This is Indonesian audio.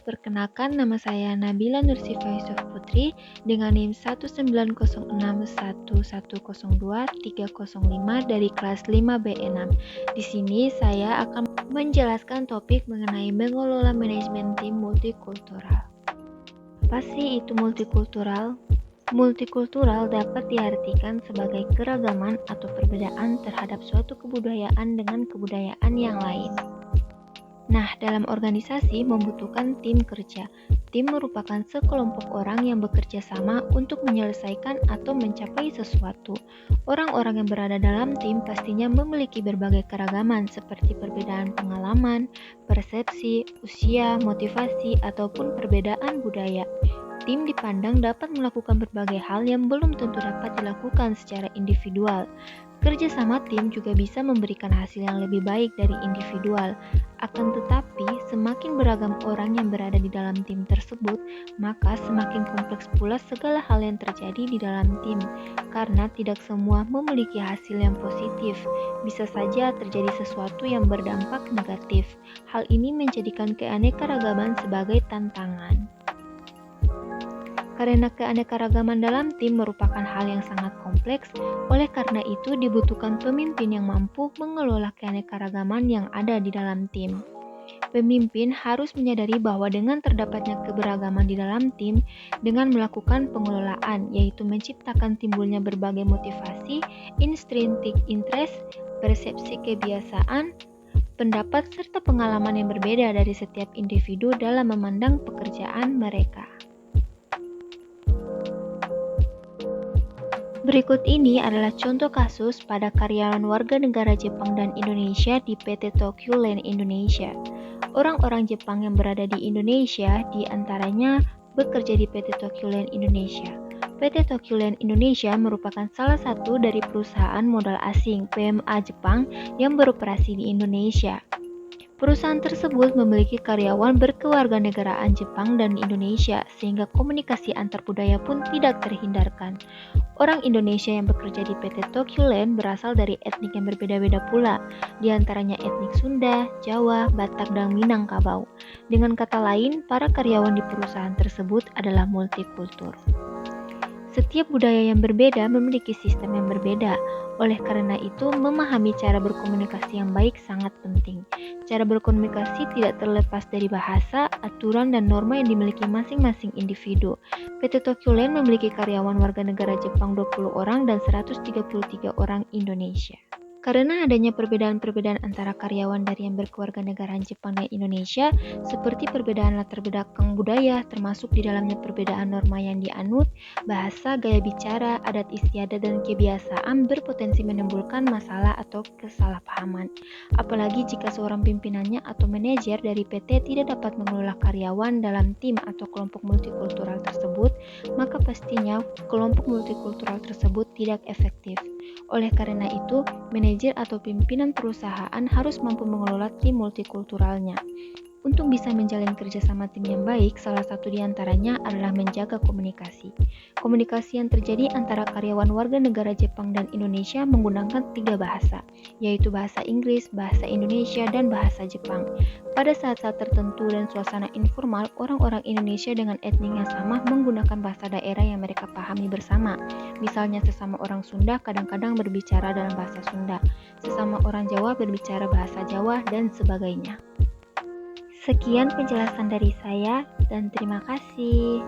perkenalkan nama saya Nabila Nursifa Yusuf Putri dengan NIM 19061102305 dari kelas 5B6. Di sini saya akan menjelaskan topik mengenai mengelola manajemen tim multikultural. Apa sih itu multikultural? Multikultural dapat diartikan sebagai keragaman atau perbedaan terhadap suatu kebudayaan dengan kebudayaan yang lain. Nah, dalam organisasi membutuhkan tim kerja. Tim merupakan sekelompok orang yang bekerja sama untuk menyelesaikan atau mencapai sesuatu. Orang-orang yang berada dalam tim pastinya memiliki berbagai keragaman seperti perbedaan pengalaman, persepsi, usia, motivasi, ataupun perbedaan budaya. Tim dipandang dapat melakukan berbagai hal yang belum tentu dapat dilakukan secara individual. Kerja sama tim juga bisa memberikan hasil yang lebih baik dari individual. Akan tetapi, semakin beragam orang yang berada di dalam tim tersebut, maka semakin kompleks pula segala hal yang terjadi di dalam tim. Karena tidak semua memiliki hasil yang positif, bisa saja terjadi sesuatu yang berdampak negatif. Hal ini menjadikan keanekaragaman sebagai tantangan. Karena keanekaragaman dalam tim merupakan hal yang sangat kompleks, oleh karena itu dibutuhkan pemimpin yang mampu mengelola keanekaragaman yang ada di dalam tim. Pemimpin harus menyadari bahwa dengan terdapatnya keberagaman di dalam tim, dengan melakukan pengelolaan, yaitu menciptakan timbulnya berbagai motivasi, intrinsic interest, persepsi kebiasaan, pendapat serta pengalaman yang berbeda dari setiap individu dalam memandang pekerjaan mereka. Berikut ini adalah contoh kasus pada karyawan warga negara Jepang dan Indonesia di PT Tokyo Land Indonesia. Orang-orang Jepang yang berada di Indonesia di antaranya bekerja di PT Tokyo Land Indonesia. PT Tokyo Land Indonesia merupakan salah satu dari perusahaan modal asing PMA Jepang yang beroperasi di Indonesia. Perusahaan tersebut memiliki karyawan berkewarganegaraan Jepang dan Indonesia sehingga komunikasi antar budaya pun tidak terhindarkan. Orang Indonesia yang bekerja di PT Tokyo Land berasal dari etnik yang berbeda-beda pula, di antaranya etnik Sunda, Jawa, Batak, dan Minangkabau. Dengan kata lain, para karyawan di perusahaan tersebut adalah multikultur. Setiap budaya yang berbeda memiliki sistem yang berbeda. Oleh karena itu, memahami cara berkomunikasi yang baik sangat penting. Cara berkomunikasi tidak terlepas dari bahasa, aturan, dan norma yang dimiliki masing-masing individu. PT Tokyo Land memiliki karyawan warga negara Jepang 20 orang dan 133 orang Indonesia. Karena adanya perbedaan-perbedaan antara karyawan dari yang berkewarganegaraan Jepang dan Indonesia, seperti perbedaan latar belakang budaya, termasuk di dalamnya perbedaan norma yang dianut, bahasa, gaya bicara, adat istiadat, dan kebiasaan berpotensi menimbulkan masalah atau kesalahpahaman. Apalagi jika seorang pimpinannya atau manajer dari PT tidak dapat mengelola karyawan dalam tim atau kelompok multikultural tersebut, maka pastinya kelompok multikultural tersebut tidak efektif. Oleh karena itu, manajer atau pimpinan perusahaan harus mampu mengelola tim multikulturalnya. Untuk bisa menjalin kerjasama tim yang baik, salah satu di antaranya adalah menjaga komunikasi. Komunikasi yang terjadi antara karyawan warga negara Jepang dan Indonesia menggunakan 3 bahasa, yaitu bahasa Inggris, bahasa Indonesia, dan bahasa Jepang. Pada saat-saat tertentu dan suasana informal, orang-orang Indonesia dengan etnik yang sama menggunakan bahasa daerah yang mereka pahami bersama. Misalnya sesama orang Sunda kadang-kadang berbicara dalam bahasa Sunda, sesama orang Jawa berbicara bahasa Jawa, dan sebagainya. Sekian penjelasan dari saya dan terima kasih.